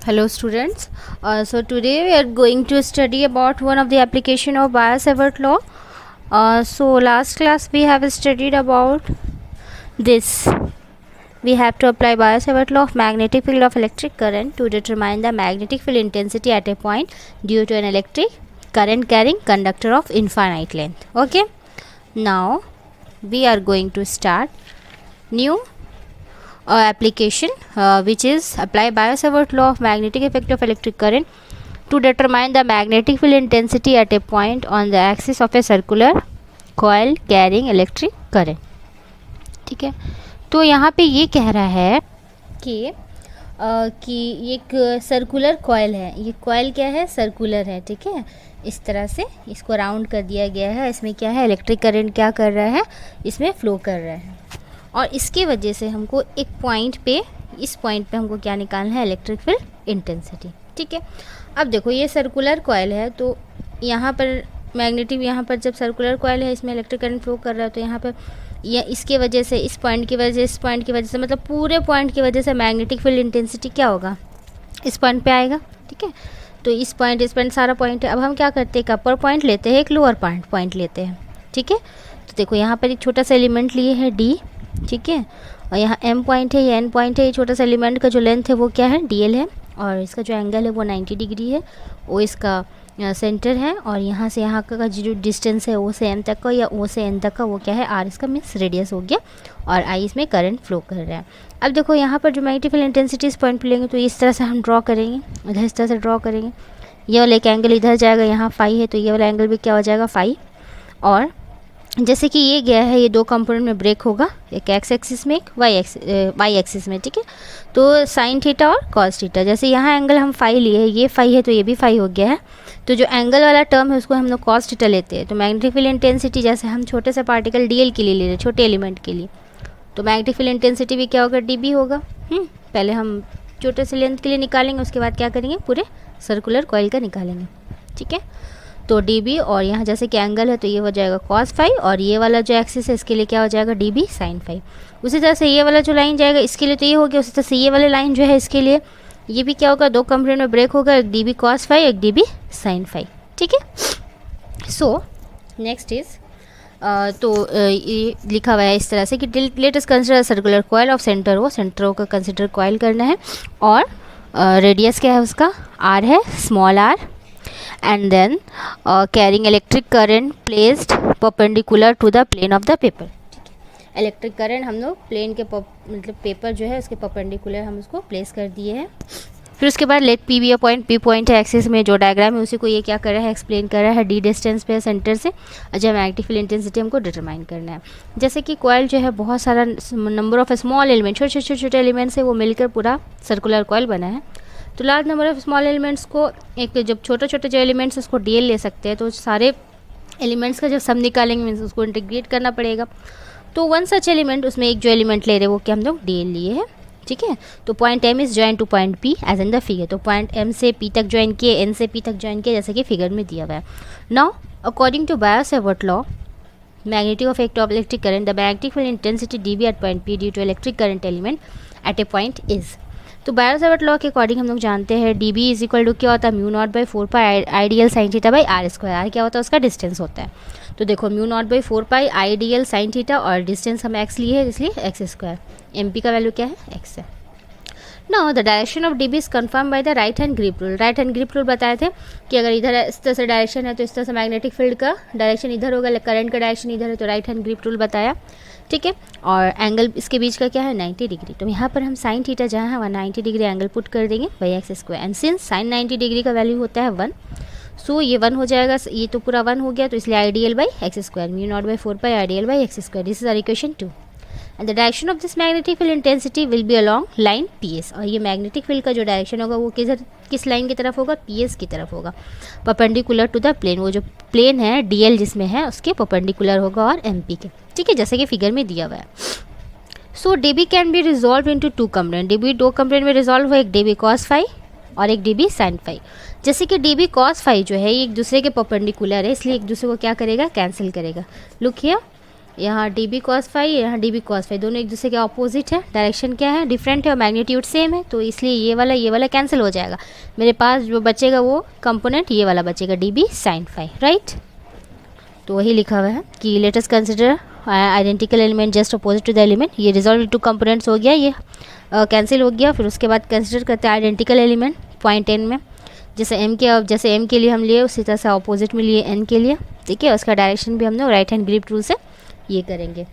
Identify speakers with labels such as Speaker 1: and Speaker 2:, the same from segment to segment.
Speaker 1: Hello students. So today we are going to study about one of the application of Biot-Savart law. So last class we have studied about this. We have to apply Biot-Savart law of magnetic field of electric current to determine the magnetic field intensity at a point due to an electric current carrying conductor of infinite length. Okay. Now we are going to start new application which is apply Biot-Savart law of magnetic effect of electric current to determine the magnetic field intensity at a point on the axis of a circular coil carrying electric current. ठीक है, तो यहाँ पे ये कह रहा है कि एक सर्कुलर कॉइल है. ये कॉइल क्या है? सर्कुलर है. ठीक है, इस तरह से इसको राउंड कर दिया गया है. इसमें क्या है? इलेक्ट्रिक करंट क्या कर रहा है? इसमें फ्लो कर रहा है. और इसकी वजह से हमको एक पॉइंट पे, इस पॉइंट पे हमको क्या निकालना है? Electric field intensity. ठीक है, अब देखो ये सर्कुलर कॉइल है, तो यहाँ पर मैग्नेटिक, यहाँ पर जब सर्कुलर कॉइल है इसमें इलेक्ट्रिक करंट फ्लो कर रहा है, तो यहाँ पर या इसके वजह से, इस पॉइंट की वजह से, इस पॉइंट की वजह से, मतलब पूरे पॉइंट की वजह से मैग्नेटिक फील्ड इंटेंसिटी क्या होगा? इस पॉइंट पे आएगा. ठीक है, तो इस पॉइंट सारा पॉइंट है. अब हम क्या करते हैं? एक अपर पॉइंट लेते हैं, एक लोअर पॉइंट लेते हैं. ठीक है, तो देखो यहाँ पर एक छोटा सा एलिमेंट लिए है डी. ठीक है, और यहाँ एम पॉइंट है, ये एन पॉइंट है. ये छोटा सा एलिमेंट का जो लेंथ है वो क्या है? डीएल है. और इसका जो एंगल है वो 90 डिग्री है. वो इसका सेंटर है. और यहाँ से यहाँ का जो डिस्टेंस है ओ से एम तक का, या ओ से एन तक का, वो क्या है? आर इसका मीन्स रेडियस हो गया. और आई इसमें करंट फ्लो कर रहा है. अब देखो यहाँ पर जो मैग्नेटिक फील्ड इंटेंसिटी इस पॉइंट पर लेंगे तो इस तरह से हम ड्रॉ करेंगे. इधर इस तरह से ड्रॉ करेंगे. ये वाला एक एंगल इधर जाएगा, यहाँ फाई है, तो ये वाला एंगल भी क्या हो जाएगा? फाई. और जैसे कि ये गया है, ये दो कंपोनेंट में ब्रेक होगा, एक एक्स एक्सिस में, एक वाई एक्सिस में. ठीक है, तो साइन थीटा और कॉस थीटा. जैसे यहाँ एंगल हम फाई लिए, ये फाई है तो ये भी फाई हो गया है. तो जो एंगल वाला टर्म है उसको हम लोग कॉस थीटा लेते हैं. तो मैग्नेटिक फील्ड इंटेंसिटी जैसे हम छोटे से पार्टिकल डीएल के लिए ले रहे हैं, छोटे एलिमेंट के लिए, तो मैग्नेटिक फील्ड इंटेंसिटी भी क्या होगा? डीबी होगा. पहले हम छोटे से लेंथ के लिए निकालेंगे, उसके बाद क्या करेंगे? पूरे सर्कुलर कॉइल का निकालेंगे. ठीक है, तो dB, और यहाँ जैसे कि एंगल है तो ये हो जाएगा cos फाई, और ये वाला जो एक्सिस है इसके लिए क्या हो जाएगा? dB sin phi. उसी तरह से ये वाला जो लाइन जाएगा इसके लिए तो ये हो गया. उसी तरह से ये वाले लाइन जो है इसके लिए ये भी क्या होगा? दो कंपोनेंट में ब्रेक होगा, एक dB cos फाई, एक dB sin फाई. ठीक है, सो नेक्स्ट इज ये लिखा हुआ है इस तरह से कि let us consider circular coil of centre O. Centre O का कंसिडर कॉइल करना है, और रेडियस क्या है उसका? आर है, small R. And then carrying electric current placed perpendicular to the plane of the paper. Electric current हम लोग प्लेन के मतलब पेपर जो है उसके परपेंडिकुलर हम उसको प्लेस कर दिए हैं. फिर उसके बाद let P be a point. P point है एक्सिस में, जो डायग्राम है उसी को ये क्या कर रहा है? एक्सप्लेन कर रहा है. डी डिस्टेंस पे सेंटर से जो मैग्नेटिक फील्ड इंटेंसिटी हमको डिटरमाइन करना है. जैसे कि कॉइल जो है बहुत सारा नंबर ऑफ स्मॉल एलिमेंट, छोटे एलिमेंट्स है वो मिलकर पूरा सर्कुलर कॉइल बना है. तो large number of small elements को, एक जब छोटे जो एलिमेंट्स उसको डीएल ले सकते हैं, तो सारे एलिमेंट्स का जब सम निकालेंगे मीन्स उसको इंटीग्रेट करना पड़ेगा. तो वन सच एलिमेंट, उसमें एक जो एलिमेंट ले रहे हैं वो क्या हम लोग डीएल लिए हैं. ठीक है, तो point M is join to point P as in the figure. तो पॉइंट एम से पी तक ज्वाइन किए, एन से पी तक ज्वाइन किए, जैसे कि फिगर में दिया हुआ है. Now according to Biot-Savart law magnetic effect of electric current, the magnetic field intensity dB at point P due to electric current element at a point is. तो बायो-सावर्ट लॉ के according हम लोग जानते हैं dB इज इक्वल टू क्या होता है? Mu naught by 4 pi आइडियल sine theta by R square. R क्या होता है? उसका डिस्टेंस होता है. तो देखो म्यू नॉट बाई 4 पाई आइडियल साइन थीटा, और डिस्टेंस हम एक्स लिए है इसलिए एक्स स्क्वायर. एम पी का वैल्यू क्या है? एक्स है. Now the direction of dB is confirm by the right hand grip rule. Right hand grip rule बताए थे कि अगर इधर इस तरह से डायरेक्शन है तो इस तरह से मैग्नेटिक फील्ड का डायरेक्शन इधर होगा, करंट का डायरेक्शन इधर है, तो राइट हैंड ग्रिप रूल बताया. ठीक है, और एंगल इसके बीच का क्या है? 90 डिग्री. तो यहाँ पर हम साइन थीटा जहाँ है वहाँ 90 डिग्री एंगल पुट कर देंगे by x square. And since sign 90 degree का वैल्यू होता है 1, सो ये 1 हो जाएगा. ये तो पूरा 1 हो गया, तो इसलिए ideal by x square, mu naught by 4 pi ideal by x square. This is our equation 2. And the direction of this magnetic field intensity will be along line P S. और ये मैग्नेटिक फील्ड का जो direction होगा वो किस line की तरफ होगा? पी एस की तरफ होगा, परपेंडिकुलर टू द प्लेन. वो जो प्लेन है डीएल जिसमें है उसके परपेंडिकुलर होगा, और एम पी के. ठीक है, जैसे कि फिगर में दिया हुआ है. सो dB can be resolve into two component. dB दो कंपोनेंट में रिजॉल्व हुआ, एक dB cos फाई और एक dB sin फाई. जैसे कि dB cos फाई जो है ये एक दूसरे के परपेंडिकुलर है, इसलिए एक दूसरे को क्या करेगा? कैंसिल करेगा. लुक हियर, यहाँ डी बी कॉस फाई, यहाँ डी बी कॉस फाई, दोनों एक दूसरे के ऑपोजिट है, डायरेक्शन क्या है, डिफरेंट है और मैग्नीट्यूड सेम है, तो इसलिए ये वाला कैंसिल हो जाएगा। मेरे पास जो बचेगा वो कंपोनेंट ये वाला बचेगा, D B sine phi, right. तो वही लिखा हुआ है कि let us consider identical element just opposite to the element. ये रिजॉल्व टू कंपोनेंट्स हो गया, ये कैंसिल हो गया। फिर उसके बाद कंसिडर करते हैं आइडेंटिकल एलिमेंट पॉइंट एन में, जैसे एम के लिए हम लिए उसी तरह से अपोजिट में लिए एन के लिए, ठीक है। उसका डायरेक्शन भी हमने राइट हैंड ग्रिप रूल से ये करेंगे।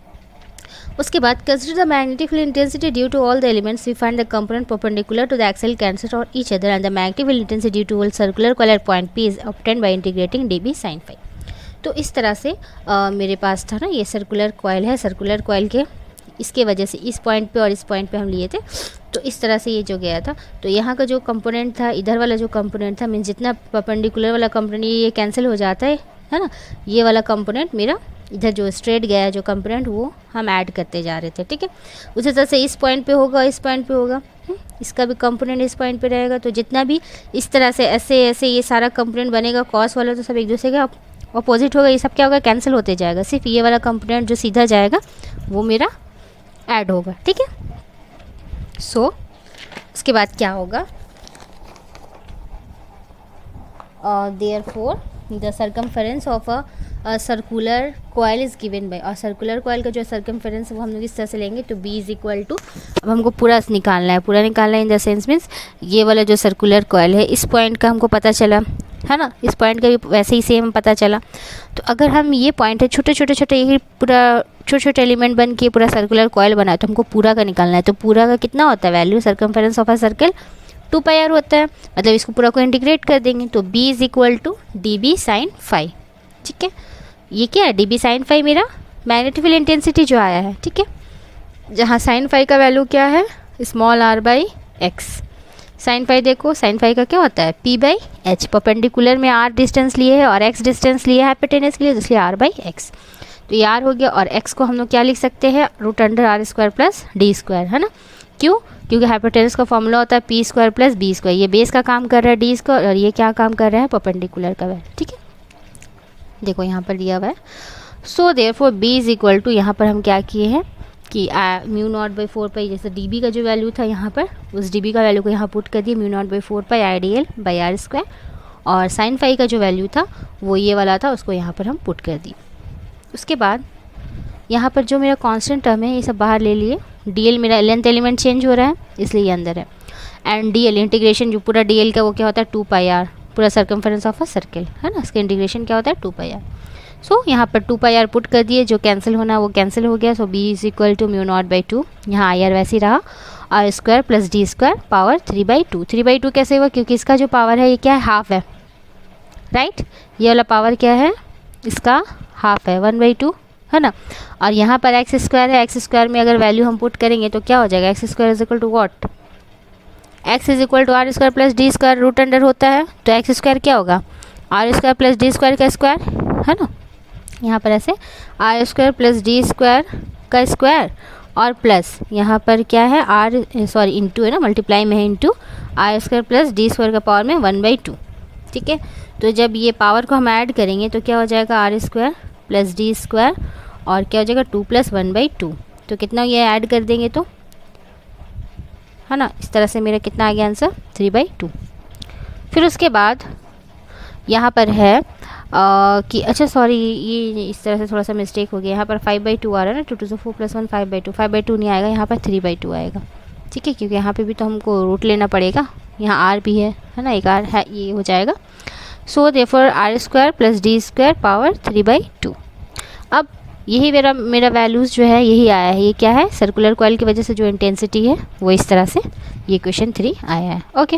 Speaker 1: उसके बाद consider the magnetic field intensity due to all the elements, we find the component perpendicular to the axial cancer और each other and the magnetic field intensity due to all circular coil at point P is obtained by integrating d B sine phi. तो इस तरह से मेरे पास था ना, ये सर्कुलर कॉइल है, सर्कुलर कॉइल के इसके वजह से इस पॉइंट पे और इस पॉइंट पे हम लिए थे, तो इस तरह से ये जो गया था। तो यहाँ का जो कंपोनेंट था, इधर वाला जो कंपोनेंट था, मीन जितना परपेंडिकुलर वाला कंपोनेंट ये कैंसिल हो जाता है ना, ये वाला कंपोनेंट मेरा इधर जो स्ट्रेट गया है जो कंपोनेंट वो हम ऐड करते जा रहे थे, ठीक है। उसी तरह से इस पॉइंट पे होगा, इस पॉइंट पे होगा, इसका भी कंपोनेंट इस पॉइंट पे रहेगा। तो जितना भी इस तरह से ऐसे ऐसे ये सारा कंपोनेंट बनेगा कॉस वाला, तो सब एक दूसरे का अपोजिट होगा, ये सब क्या होगा, कैंसिल होते जाएगा। सिर्फ ये वाला कंपोनेंट जो सीधा जाएगा वो मेरा ऐड होगा, ठीक है। सो उसके बाद क्या होगा, therefore the circumference of a circular coil is given by, और सर्कुलर कॉइल का जो सर्कमफेरेंस वो हम लोग इस तरह से लेंगे, तो बी इज इक्वल टू, अब हमको पूरा निकालना है, पूरा निकालना है इन द सेंस मीन्स ये वाला जो सर्कुलर कॉइल है इस पॉइंट का हमको पता चला है ना, इस पॉइंट का भी वैसे ही सेम पता चला। तो अगर हम ये पॉइंट है छोटे छोटे ये पूरा छोटे छोटे एलिमेंट बन के पूरा सर्कुलर कॉइल बनाए, तो हमको पूरा का निकालना है। तो पूरा का कितना होता है value, circumference of a circle 2 pi R होता है, मतलब इसको पूरा को इंटीग्रेट कर देंगे, तो b is equal to D B sine phi, ठीक है। ये क्या है, डी बी साइन फाई मेरा मैग्नेटिक फील्ड इंटेंसिटी जो आया है, ठीक है, जहाँ साइन फाई का वैल्यू क्या है, small r by x. Sine phi देखो, साइन फाई का क्या होता है p बाई एच, परपेंडिकुलर में r डिस्टेंस लिए है और x डिस्टेंस लिए है हाइपोटेनस के लिए, इसलिए r बाई एक्स। तो ये r हो गया, और x को हम लोग क्या लिख सकते हैं, root under R square plus D square, है ना। क्यों, क्योंकि हाइपोटेनस का फॉर्मूला होता है P square plus B square, ये बेस का काम कर रहा है डी स्क्वायर, और ये क्या काम कर रहा है, परपेंडिकुलर का वैल्यू, ठीक है। देखो यहाँ पर दिया हुआ है, so therefore b is equal to, यहाँ पर हम क्या किए हैं कि म्यू नॉट बाई 4 पाई, जैसे डी बी का जो वैल्यू था यहाँ पर, उस डी बी का वैल्यू को यहाँ पुट कर दिया, mu naught by 4 pi I D L by R square, और साइन फाई का जो वैल्यू था वो ये वाला था, उसको यहाँ पर हम पुट कर दिए। उसके बाद यहाँ पर जो मेरा कांस्टेंट टर्म है ये सब बाहर ले लिए, डी एल मेरा लेंथ एलिमेंट चेंज हो रहा है इसलिए ये अंदर है, एंड डी एल इंटीग्रेशन जो पूरा डी एल का वो क्या होता है 2 पाई आर, पूरा सर्कमफेरेंस ऑफ अ सर्कल है ना, इसका इंटीग्रेशन क्या होता है 2 पाई आर। सो यहाँ पर 2 पाई आर पुट कर दिए, जो कैंसिल होना वो कैंसिल हो गया। So b is equal to mu naught by 2, यहाँ आई आर वैसे ही रहा, R square plus D square power 3/2। 3/2 कैसे हुआ, क्योंकि इसका जो पावर है ये क्या है, हाफ है, राइट। ये वाला पावर क्या है, इसका हाफ है, 1/2 है ना। और यहाँ पर एक्स स्क्वायर है, एक्स स्क्वायर में अगर वैल्यू हम पुट करेंगे तो क्या हो जाएगा, x square is equal to what, x is equal to R square plus D square, root under होता है, तो एक्स स्क्वायर क्या होगा, R square plus D square का स्क्वायर, है ना। यहाँ पर ऐसे R square plus D square का स्क्वायर, और प्लस यहाँ पर क्या है आर, सॉरी इंटू है ना, मल्टीप्लाई में है into R square plus D square का पावर में 1/2, ठीक है। तो जब ये पावर को हम ऐड करेंगे तो क्या हो जाएगा, R square plus D square, और क्या हो जाएगा 2 + 1/2, तो कितना ये ऐड कर देंगे तो, है ना। इस तरह से मेरा कितना आ गया आंसर, 3/2। फिर उसके बाद यहाँ पर है कि अच्छा सॉरी, ये इस तरह से थोड़ा सा मिस्टेक हो गया, यहाँ पर 5/2 आ रहा है ना, 2 × 4 + 1 5/2, 5/2 नहीं आएगा, यहाँ पर 3/2 आएगा, ठीक है, क्योंकि यहाँ पे भी तो हमको रूट लेना पड़ेगा, यहाँ आर भी है ना, एक आर है, ये हो जाएगा। So therefore R square plus D square power 3/2। अब यही मेरा वैल्यूज़ जो है यही आया है, ये क्या है, सर्कुलर कॉइल की वजह से जो इंटेंसिटी है वो इस तरह से ये क्वेश्चन 3 आया है, ओके।